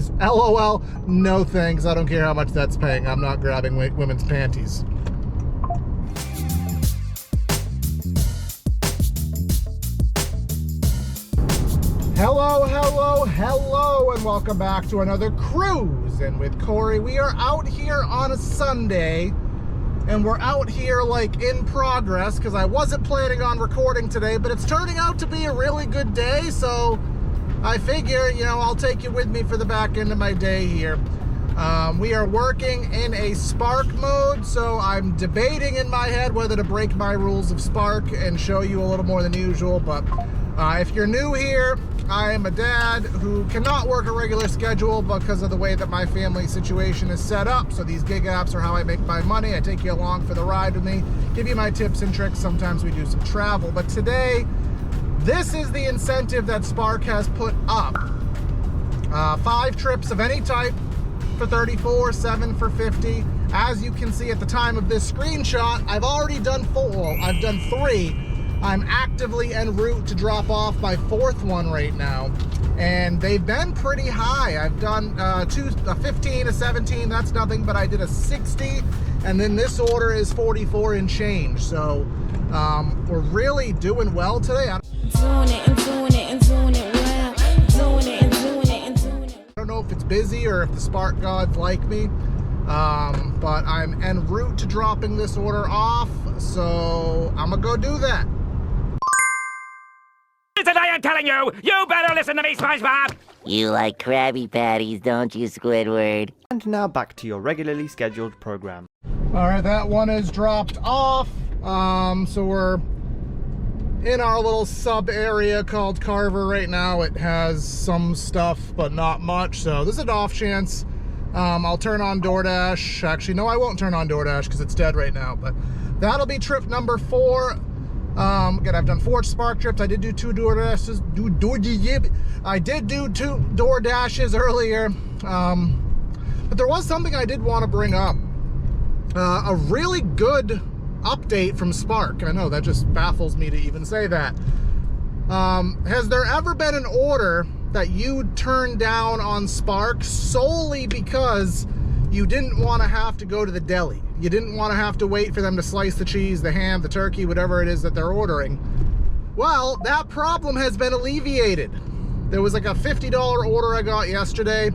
LOL, no thanks. I don't care how much that's paying. I'm not grabbing women's panties. Hello, and welcome back to another Cruisin with Corey. We are out here on a Sunday, and we're out here like in progress because I wasn't planning on recording today, but it's turning out to be a really good day, so I figure, I'll take you with me for the back end of my day here. We are working in a Spark mode, so I'm debating in my head whether to break my rules of Spark and show you a little more than usual, but if you're new here, I am a dad who cannot work a regular schedule because of the way that my family situation is set up. So these gig apps are how I make my money. I take you along for the ride with me, give you my tips and tricks. Sometimes we do some travel. But today, this is the incentive that Spark has put up. 5 trips of any type for 34, 7 for 50. As you can see at the time of this screenshot, I've already done 4. I've done 3. I'm actively en route to drop off my 4th one right now, and they've been pretty high. I've done a 15, a 17, that's nothing, but I did a 60, and then this order is 44 and change. So we're really doing well today. I don't know if it's busy or if the Spark gods like me, but I'm en route to dropping this order off, so I'm gonna go do that. I am telling you, you better listen to me, SpongeBob! You like Krabby Patties, don't you, Squidward? And now back to your regularly scheduled program. All right, that one is dropped off. So we're in our little sub area called Carver right now. It has some stuff, but not much. So this is an off chance. I'll turn on Doordash. Actually, no, I won't turn on Doordash because it's dead right now, but that'll be trip number 4. Again, I've done 4 Spark trips. I did do 2 Doordashes. I did do 2 Doordashes earlier. But there was something I did want to bring up. A really good update from Spark. I know that just baffles me to even say that. Has there ever been an order that you turned down on Spark solely because you didn't want to have to go to the deli? You didn't want to have to wait for them to slice the cheese, the ham, the turkey, whatever it is that they're ordering. Well, that problem has been alleviated. There was like a $50 order I got yesterday,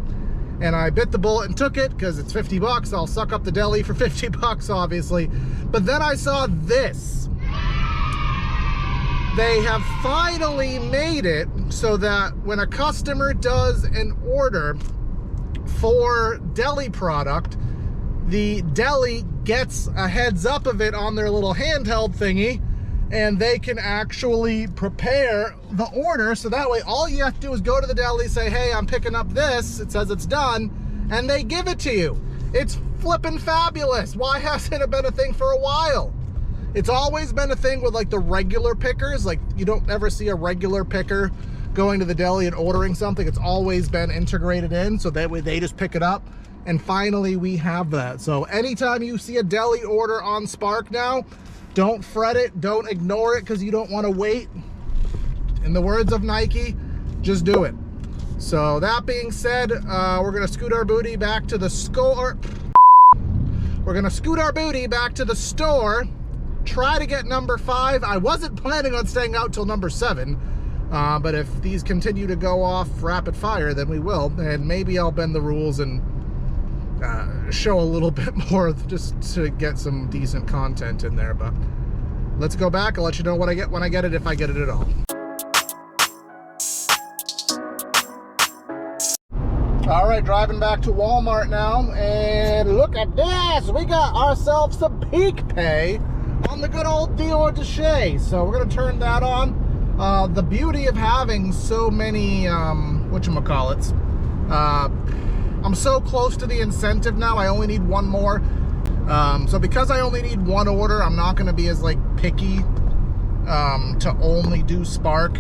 and I bit the bullet and took it because it's $50. I'll suck up the deli for $50, obviously. But then I saw this. They have finally made it so that when a customer does an order for deli product, the deli gets a heads up of it on their little handheld thingy, and they can actually prepare the order. So that way, all you have to do is go to the deli, say, hey, I'm picking up this. It says it's done, and they give it to you. It's flippin' fabulous. Why hasn't it been a thing for a while? It's always been a thing with like the regular pickers. Like you don't ever see a regular picker going to the deli and ordering something. It's always been integrated in, so that way they just pick it up. And finally we have that. So anytime you see a deli order on Spark now, don't fret it, don't ignore it because you don't want to wait. In the words of Nike, just do it. So that being said, we're gonna scoot our booty back to the store. We're gonna scoot our booty back to the store, try to get number 5. I wasn't planning on staying out till number 7. But if these continue to go off rapid fire, then we will, and maybe I'll bend the rules and show a little bit more just to get some decent content in there. But let's go back. I'll let you know what I get when I get it, if I get it at all. All right, driving back to Walmart now, and look at this. We got ourselves some peak pay on the good old Doordash. So we're gonna turn that on. The beauty of having so many, whatchamacallits, I'm so close to the incentive now, I only need 1 more. So because I only need 1 order, I'm not gonna be as like picky to only do Spark.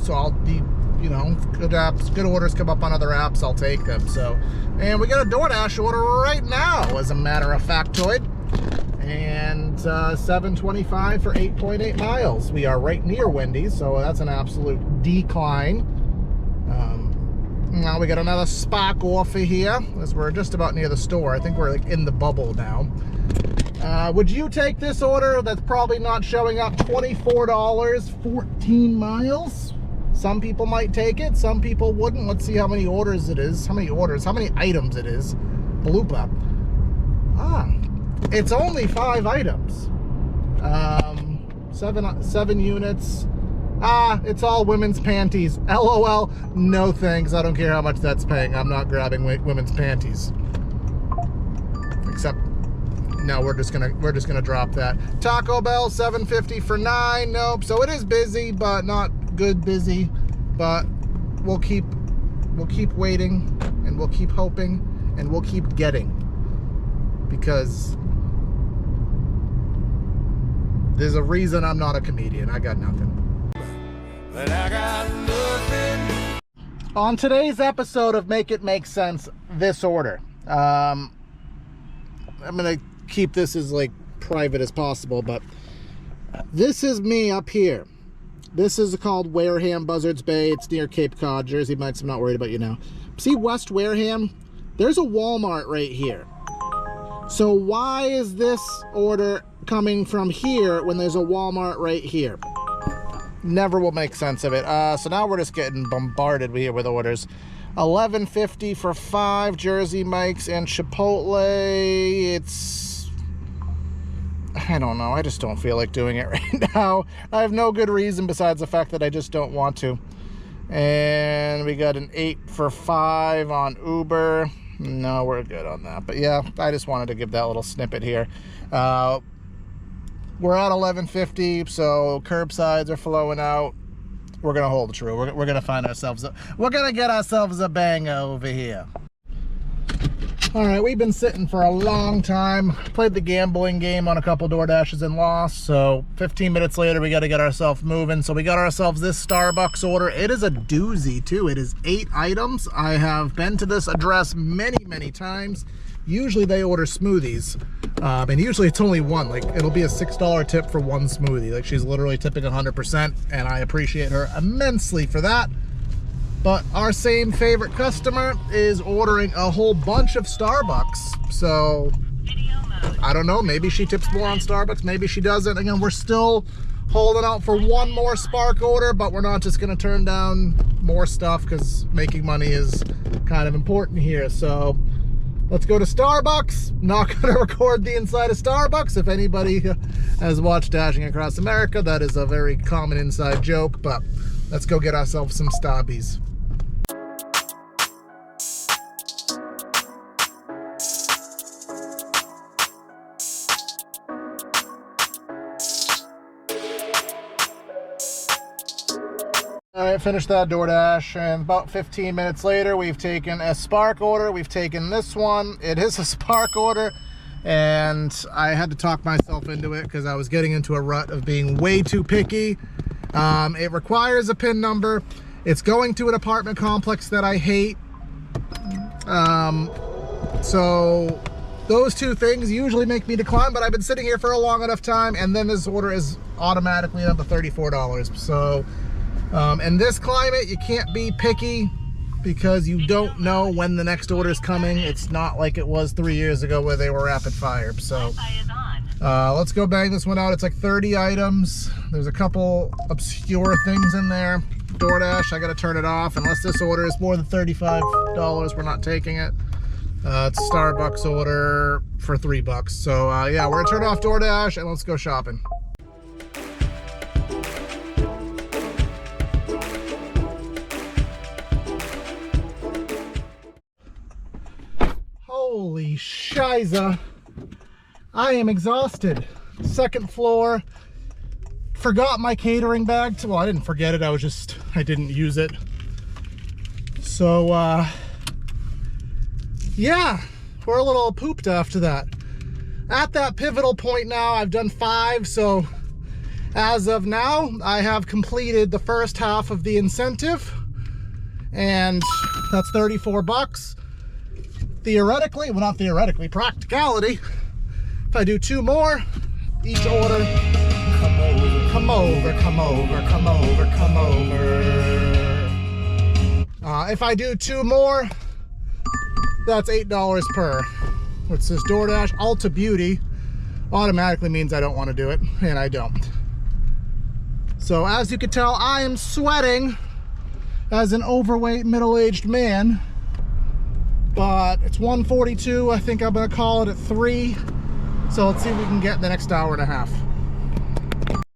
So I'll be, good apps, good orders come up on other apps, I'll take them. So, and we got a Doordash order right now, as a matter of factoid. And $7.25 for 8.8 miles. We are right near Wendy's, so that's an absolute decline. Now we got another spark offer here, as we're just about near the store. I think we're like in the bubble now. Would you take this order that's probably not showing up? $24, 14 miles. Some people might take it, some people wouldn't. Let's see how many orders it is. How many items it is. Blooper. It's only 5 items. 7 units. It's all women's panties. LOL. No thanks. I don't care how much that's paying. I'm not grabbing women's panties. Except, no, we're just gonna drop that. Taco Bell, $7.50 for 9. Nope. So it is busy, but not good busy. But we'll keep waiting, and we'll keep hoping, and we'll keep getting, because there's a reason I'm not a comedian. I got nothing. But I got nothing. On today's episode of Make It Make Sense, this order. I'm gonna keep this as like private as possible, but this is me up here. This is called Wareham, Buzzards Bay. It's near Cape Cod, Jersey Mike's. I'm not worried about you now. See West Wareham? There's a Walmart right here. So why is this order coming from here when there's a Walmart right here? Never will make sense of it. So now we're just getting bombarded here with orders. $11.50 for 5 Jersey Mike's and Chipotle. It's, I don't know. I just don't feel like doing it right now. I have no good reason besides the fact that I just don't want to. And we got an 8 for 5 on Uber. No, we're good on that. But yeah, I just wanted to give that little snippet here. We're at $11.50, so curbsides are flowing out. We're gonna hold true. We're gonna find ourselves we're gonna get ourselves a banger over here. All right, we've been sitting for a long time. Played the gambling game on a couple Doordashes and lost. So 15 minutes later, we got to get ourselves moving. So we got ourselves this Starbucks order. It is a doozy too. It is 8 items. I have been to this address many times. Usually they order smoothies, and usually it's only one. Like, it'll be a $6 tip for one smoothie. Like, she's literally tipping 100%, and I appreciate her immensely for that. But our same favorite customer is ordering a whole bunch of Starbucks. So, I don't know, maybe she tips more on Starbucks, maybe she doesn't. Again, we're still holding out for one more Spark order, but we're not just gonna turn down more stuff because making money is kind of important here. So, let's go to Starbucks. Not gonna record the inside of Starbucks. If anybody has watched Dashing Across America, that is a very common inside joke, but let's go get ourselves some Starbies. All right, finished that DoorDash, and about 15 minutes later, we've taken a Spark order. We've taken this one. It is a Spark order, and I had to talk myself into it because I was getting into a rut of being way too picky. It requires a PIN number. It's going to an apartment complex that I hate. So those two things usually make me decline, but I've been sitting here for a long enough time, and then this order is automatically up to $34. So in this climate, you can't be picky because you don't know when the next order is coming. It's not like it was 3 years ago where they were rapid fire. So let's go bang this one out. It's like 30 items. There's a couple obscure things in there. DoorDash, I gotta turn it off. Unless this order is more than $35, we're not taking it. It's a Starbucks order for $3. So yeah, we're gonna turn off DoorDash and let's go shopping. Holy shiza. I am exhausted. Second floor. Forgot my catering bag. Well, I didn't forget it. I didn't use it. So, yeah, we're a little pooped after that. At that pivotal point now, I've done 5. So as of now, I have completed the first half of the incentive, and that's $34. Theoretically, well, not theoretically, practicality, if I do 2 more, each order, come over. If I do 2 more, that's $8 per. What's this? DoorDash Ulta Beauty automatically means I don't want to do it, and I don't. So as you can tell, I am sweating as an overweight middle-aged man, but it's 1:42. I think I'm gonna call it at 3. So let's see if we can get the next hour and a half.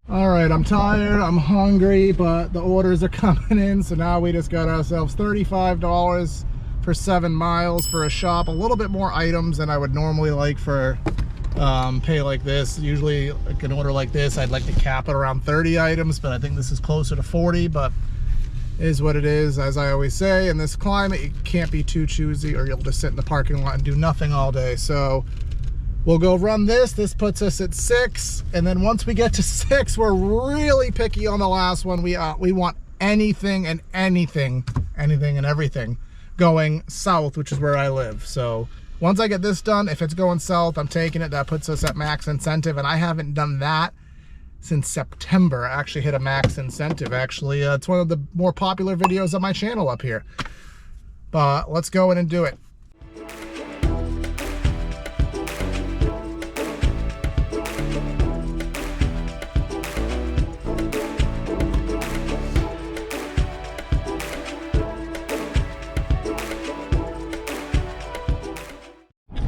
All right, I'm tired, I'm hungry, but the orders are coming in. So now we just got ourselves $35 for 7 miles for a shop. A little bit more items than I would normally like for pay like this. Usually like an order like this, I'd like to cap it around 30 items, but I think this is closer to 40, but it is what it is. As I always say, in this climate, you can't be too choosy or you'll just sit in the parking lot and do nothing all day. So we'll go run this. This puts us at 6. And then once we get to 6, we're really picky on the last one. We want anything and everything going south, which is where I live. So once I get this done, if it's going south, I'm taking it. That puts us at max incentive. And I haven't done that since September. I actually hit a max incentive. Actually, it's one of the more popular videos on my channel up here. But let's go in and do it.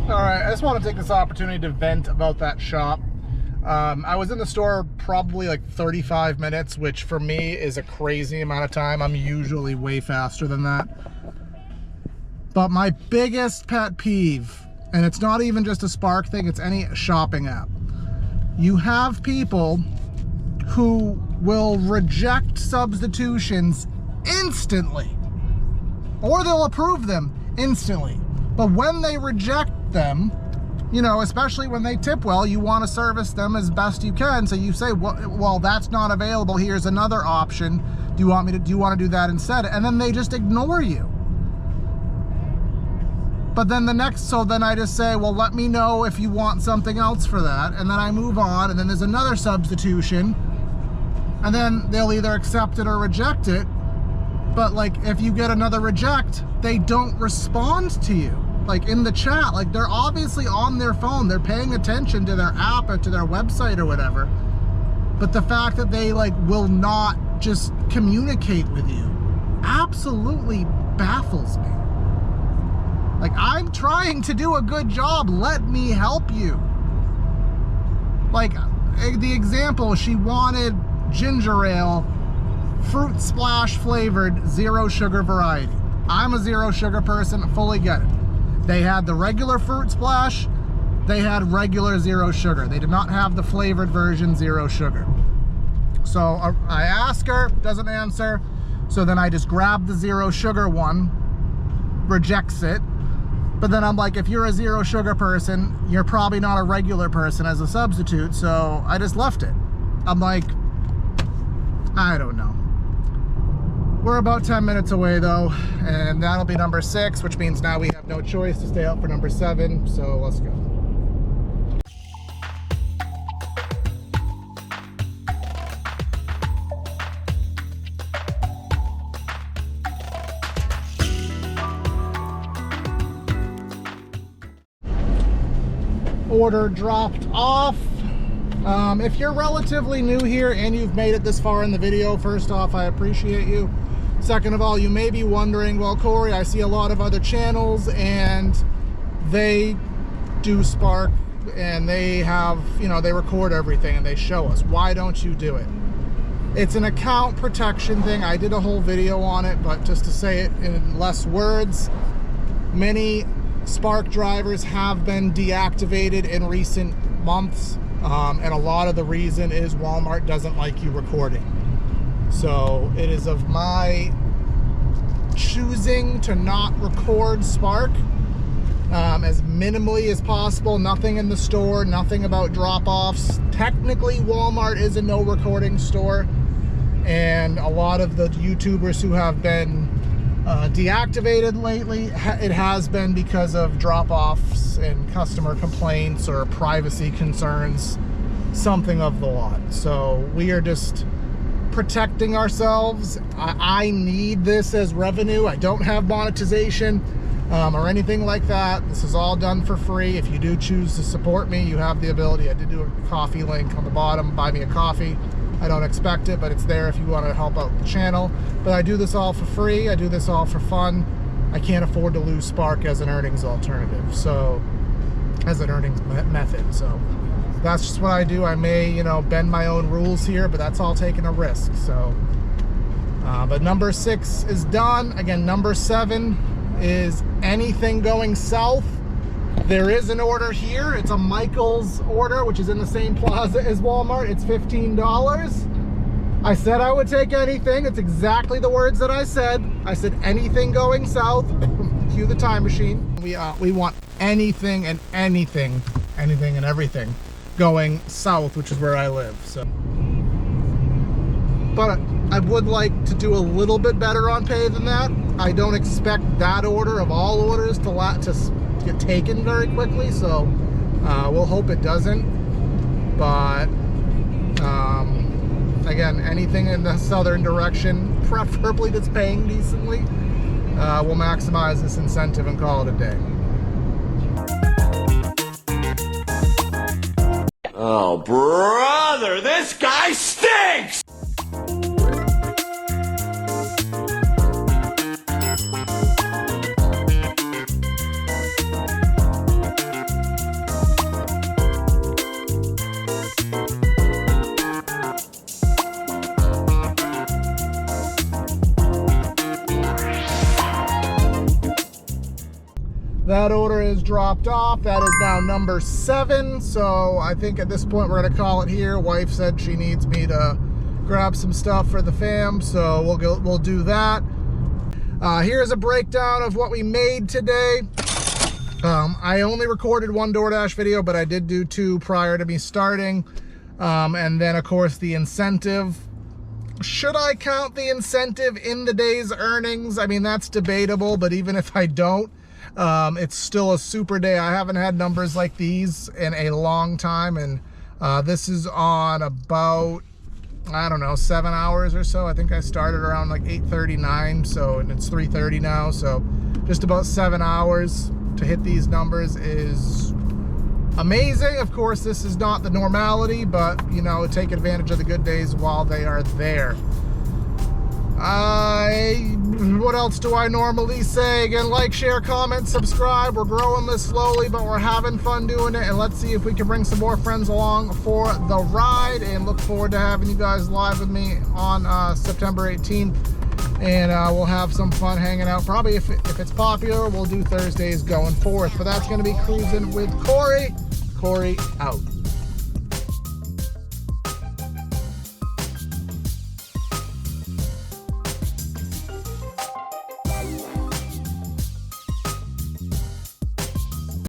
I just want to take this opportunity to vent about that shop. I was in the store probably like 35 minutes, which for me is a crazy amount of time. I'm usually way faster than that. But my biggest pet peeve, and it's not even just a Spark thing, it's any shopping app. You have people who will reject substitutions instantly, or they'll approve them instantly. But when they reject them, you know, especially when they tip well, you want to service them as best you can. So you say, well, that's not available. Here's another option. Do you want to do that instead? And then they just ignore you. But then then I just say, well, let me know if you want something else for that. And then I move on, and then there's another substitution. And then they'll either accept it or reject it. But like, if you get another reject, they don't respond to you. Like in the chat, like they're obviously on their phone, they're paying attention to their app or to their website or whatever. But the fact that they like will not just communicate with you absolutely baffles me. Like, I'm trying to do a good job, let me help you. Like the example, she wanted ginger ale, fruit splash flavored, 0 sugar variety. I'm a 0 sugar person, I fully get it. They had the regular fruit splash, they had regular 0 sugar. They did not have the flavored version 0 sugar. So I ask her, doesn't answer. So then I just grab the 0 sugar one, rejects it. But then I'm like, if you're a 0 sugar person, you're probably not a regular person as a substitute. So I just left it. I'm like, I don't know. We're about 10 minutes away though, and that'll be number 6, which means now we have no choice to stay out for number 7, so let's go. Order dropped off. If you're relatively new here and you've made it this far in the video, first off, I appreciate you. Second of all, you may be wondering, well, Corey, I see a lot of other channels and they do Spark and they have, you know, they record everything and they show us. Why don't you do it? It's an account protection thing. I did a whole video on it, but just to say it in less words, many Spark drivers have been deactivated in recent months. And a lot of the reason is Walmart doesn't like you recording. So it is of my choosing to not record Spark as minimally as possible. Nothing in the store, nothing about drop-offs. Technically, Walmart is a no recording store. And a lot of the YouTubers who have been deactivated lately, it has been because of drop-offs and customer complaints or privacy concerns, something of the lot. So we are just protecting ourselves. I need this as revenue. I don't have monetization or anything like that. This is all done for free. If you do choose to support me, you have the ability. I did do a coffee link on the bottom, buy me a coffee. I don't expect it, but it's there if you want to help out the channel. But I do this all for free. I do this all for fun. I can't afford to lose Spark as an earnings alternative, so as an earnings method. So that's just what I do. I may, you know, bend my own rules here, but that's all taking a risk. So, but number 6 is done. Again, number 7 is anything going south. There is an order here. It's a Michael's order, which is in the same plaza as Walmart. It's $15. I said I would take anything. It's exactly the words that I said. I said anything going south. Cue the time machine. We want anything and anything and everything going south, which is where I live. So, but I would like to do a little bit better on pay than that. I don't expect that order of all orders to get taken very quickly, so we'll hope it doesn't. But again, anything in the southern direction, preferably that's paying decently, will maximize this incentive and call it a day. Oh, brother, this guy stinks! That order is dropped off. That is now number 7. So I think at this point we're gonna call it here. Wife said she needs me to grab some stuff for the fam, so we'll do that. Here's a breakdown of what we made today. I only recorded 1 DoorDash video, but I did do 2 prior to me starting. And then of course the incentive. Should I count the incentive in the day's earnings? I mean, that's debatable, but even if I don't, it's still a super day. I haven't had numbers like these in a long time, and this is on about, I don't know, 7 hours or so. I think I started around like 8:39, so, and it's 3:30 now, so just about 7 hours to hit these numbers is amazing. Of course, this is not the normality, but you know, take advantage of the good days while they are there. What else do I normally say? Again, like, share, comment, subscribe. We're growing this slowly, but we're having fun doing it, and let's see if we can bring some more friends along for the ride, and look forward to having you guys live with me on September 18th, and we'll have some fun hanging out. Probably if it's popular, we'll do Thursdays going forth, but that's going to be Cruisin with Corey. Corey out.